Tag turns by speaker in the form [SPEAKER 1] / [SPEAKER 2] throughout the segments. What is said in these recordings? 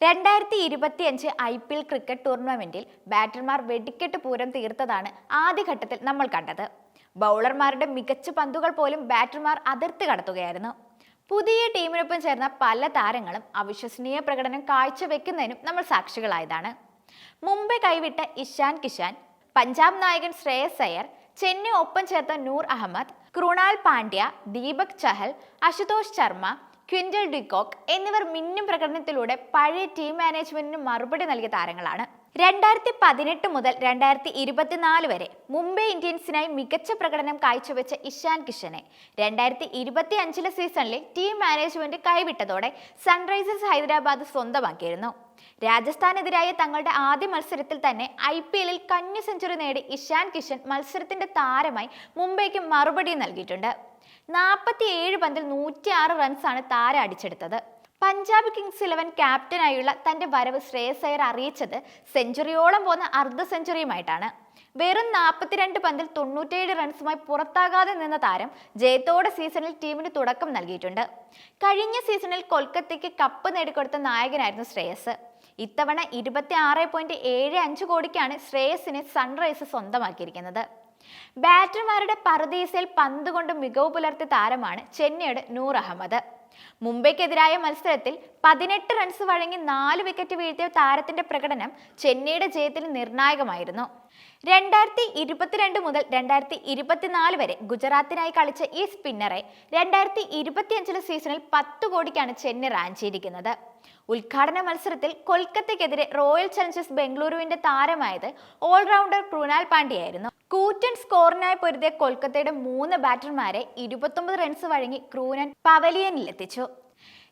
[SPEAKER 1] 2025 IPL cricket ടൂർണമെന്റിൽ ബാറ്റർമാർ വെടിക്കെട്ട് പൂരം തീർത്തതാണ് ആദ്യഘട്ടത്തിൽ നമ്മൾ കണ്ടത്. ബൗളർമാരുടെ മികച്ച പന്തുകൾ പോലും ബാറ്റർമാർ അതിർത്തി കടത്തുകയായിരുന്നു. പുതിയ ടീമിനൊപ്പം ചേർന്ന പല താരങ്ങളും അവിശ്വസനീയ പ്രകടനം കാഴ്ചവെക്കുന്നതിനും നമ്മൾ സാക്ഷികളായതാണ്. മുംബൈ കൈവിട്ട ഇഷാൻ കിഷൻ, പഞ്ചാബ് നായകൻ ശ്രേയസ് അയ്യർ, ചെന്നൈ ഒപ്പം ചേർത്ത നൂർ അഹമ്മദ്, കൃണാൽ പാണ്ഡ്യ, ദീപക് ചഹൽ, അശുതോഷ് ശർമ്മ, ക്വിന്റൽ ഡിക്കോക്ക് എന്നിവർ മിന്നും പ്രകടനത്തിലൂടെ പഴയ ടീം മാനേജ്മെന്റിന് മറുപടി നൽകിയ താരങ്ങളാണ്. 2018 മുതൽ 2024 വരെ മുംബൈ ഇന്ത്യൻസിനായി മികച്ച പ്രകടനം കാഴ്ചവെച്ച ഇഷാൻ കിഷനെ 2025 സീസണിലെ ടീം മാനേജ്മെന്റ് കൈവിട്ടതോടെ സൺറൈസേഴ്സ് ഹൈദരാബാദ് സ്വന്തമാക്കിയിരുന്നു. രാജസ്ഥാനെതിരായ തങ്ങളുടെ ആദ്യ മത്സരത്തിൽ തന്നെ IPLൽ കന്നി സെഞ്ചുറി നേടി ഇഷാൻ കിഷൻ മത്സരത്തിന്റെ താരമായി മുംബൈക്ക് മറുപടി നൽകിയിട്ടുണ്ട്. 47 പന്തിൽ 106 റൺസാണ് താരം അടിച്ചെടുത്തത്. പഞ്ചാബ് കിങ്സ് 11 ക്യാപ്റ്റനായുള്ള തന്റെ വരവ് ശ്രേയസ് അയ്യർ അറിയിച്ചത് സെഞ്ചുറിയോളം പോകുന്ന അർദ്ധ സെഞ്ചുറിയുമായിട്ടാണ്. വെറും 42 പന്തിൽ 97 റൺസുമായി പുറത്താകാതെ നിന്ന താരം ജയത്തോടെ സീസണിൽ ടീമിന് തുടക്കം നൽകിയിട്ടുണ്ട്. കഴിഞ്ഞ സീസണിൽ കൊൽക്കത്തയ്ക്ക് കപ്പ് നേടിക്കൊടുത്ത നായകനായിരുന്നു ശ്രേയസ്. ഇത്തവണ 26.75 കോടിക്കാണ് ശ്രേയസിനെ സൺറൈസേഴ്സ് സ്വന്തമാക്കിയിരിക്കുന്നത്. ബാറ്റർമാരുടെ പറുദീസയിൽ പന്ത് കൊണ്ട് മികവ് പുലർത്തിയ താരമാണ് ചെന്നൈയുടെ നൂർ അഹമ്മദ്. മുംബൈക്കെതിരായ മത്സരത്തിൽ 18 റൺസ് വഴങ്ങി 4 വിക്കറ്റ് വീഴ്ത്തിയ താരത്തിന്റെ പ്രകടനം ചെന്നൈയുടെ ജയത്തിന് നിർണായകമായിരുന്നു. 2022 മുതൽ 2024 വരെ ഗുജറാത്തിനായി കളിച്ച ഈ സ്പിന്നറെ 2025 സീസണിൽ 10 കോടിക്കാണ് ചെന്നൈ റാഞ്ചിയിരിക്കുന്നത്. ഉദ്ഘാടന മത്സരത്തിൽ കൊൽക്കത്തയ്ക്കെതിരെ റോയൽ ചലഞ്ചേഴ്സ് ബംഗളൂരുവിന്റെ താരമായത് ഓൾറൗണ്ടർ കൃണാൽ പാണ്ഡ്യയായിരുന്നു. കൂറ്റൻ സ്കോറിനായി പൊരുതിയ കൊൽക്കത്തയുടെ 3 ബാറ്റർമാരെ 29 റൺസ് വഴങ്ങി ക്രൂനൻ പവലിയനിലെത്തിച്ചു.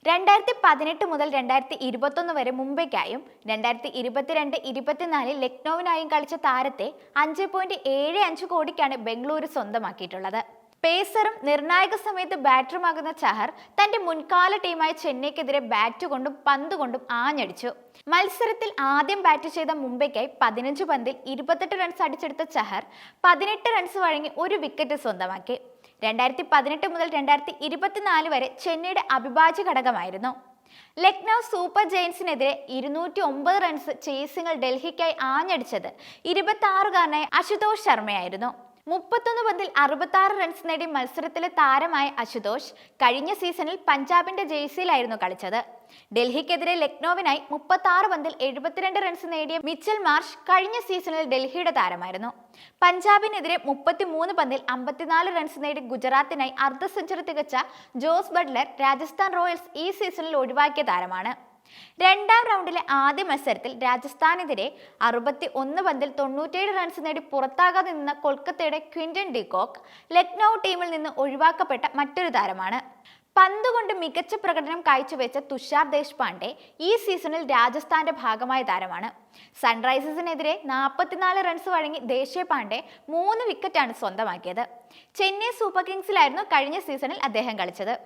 [SPEAKER 1] 2018 മുതൽ 2021 വരെ മുംബൈക്കായും 2022-24 ലക്നൌവിനായും കളിച്ച താരത്തെ 5.75 കോടിക്കാണ് ബംഗളൂരു സ്വന്തമാക്കിയിട്ടുള്ളത്. പേസറും നിർണായക സമയത്ത് ബാറ്ററുമാകുന്ന ചഹർ തന്റെ മുൻകാല ടീമായ ചെന്നൈക്കെതിരെ ബാറ്റ് കൊണ്ടും പന്ത് കൊണ്ടും ആഞ്ഞടിച്ചു. മത്സരത്തിൽ ആദ്യം ബാറ്റ് ചെയ്ത മുംബൈക്കായി 15 പന്തിൽ 28 റൺസ് അടിച്ചെടുത്ത ചഹർ 18 റൺസ് വഴങ്ങി 1 വിക്കറ്റ് സ്വന്തമാക്കി. 2018 മുതൽ 2024 വരെ ചെന്നൈയുടെ അവിഭാജ്യ ഘടകമായിരുന്നു. ലക്നൗ സൂപ്പർ ജയൻസിനെതിരെ 209 റൺസ് ചേസിംഗിൽ ഡൽഹിക്കായി ആഞ്ഞടിച്ചത് 26-കാരനായ അശുതോഷ് ശർമ്മയായിരുന്നു. 31 പന്തിൽ 66 റൺസ് നേടി മത്സരത്തിലെ താരമായ അശുതോഷ് കഴിഞ്ഞ സീസണിൽ പഞ്ചാബിന്റെ ജേഴ്സിയിലായിരുന്നു കളിച്ചത്. ഡൽഹിക്കെതിരെ ലക്നൌവിനായി 36 പന്തിൽ 72 റൺസ് നേടിയ മിച്ചൽ മാർഷ് കഴിഞ്ഞ സീസണിൽ ഡൽഹിയുടെ താരമായിരുന്നു. പഞ്ചാബിനെതിരെ 33 പന്തിൽ 54 റൺസ് നേടി ഗുജറാത്തിനായി അർദ്ധ സെഞ്ചുറി തികച്ച ജോസ് ബട്ട്ലർ രാജസ്ഥാൻ റോയൽസ് ഈ സീസണിൽ ഒഴിവാക്കിയ താരമാണ്. രണ്ടാം റൗണ്ടിലെ ആദ്യ മത്സരത്തിൽ രാജസ്ഥാനെതിരെ 61 പന്തിൽ 97 റൺസ് നേടി പുറത്താകാതെ നിന്ന കൊൽക്കത്തയുടെ ക്വിന്റൽ ഡിക്കോക്ക് ലക്നൌ ടീമിൽ നിന്ന് ഒഴിവാക്കപ്പെട്ട മറ്റൊരു താരമാണ്. പന്തുകൊണ്ട് മികച്ച പ്രകടനം കാഴ്ചവെച്ച തുഷാർ ദേശ്പാണ്ഡെ ഈ സീസണിൽ രാജസ്ഥാന്റെ ഭാഗമായ താരമാണ്. സൺറൈസേഴ്സിനെതിരെ 44 റൺസ് വഴങ്ങി ദേശ്പാണ്ഡെ 3 വിക്കറ്റാണ് സ്വന്തമാക്കിയത്. ചെന്നൈ സൂപ്പർ കിങ്സിലായിരുന്നു കഴിഞ്ഞ സീസണിൽ അദ്ദേഹം കളിച്ചത്.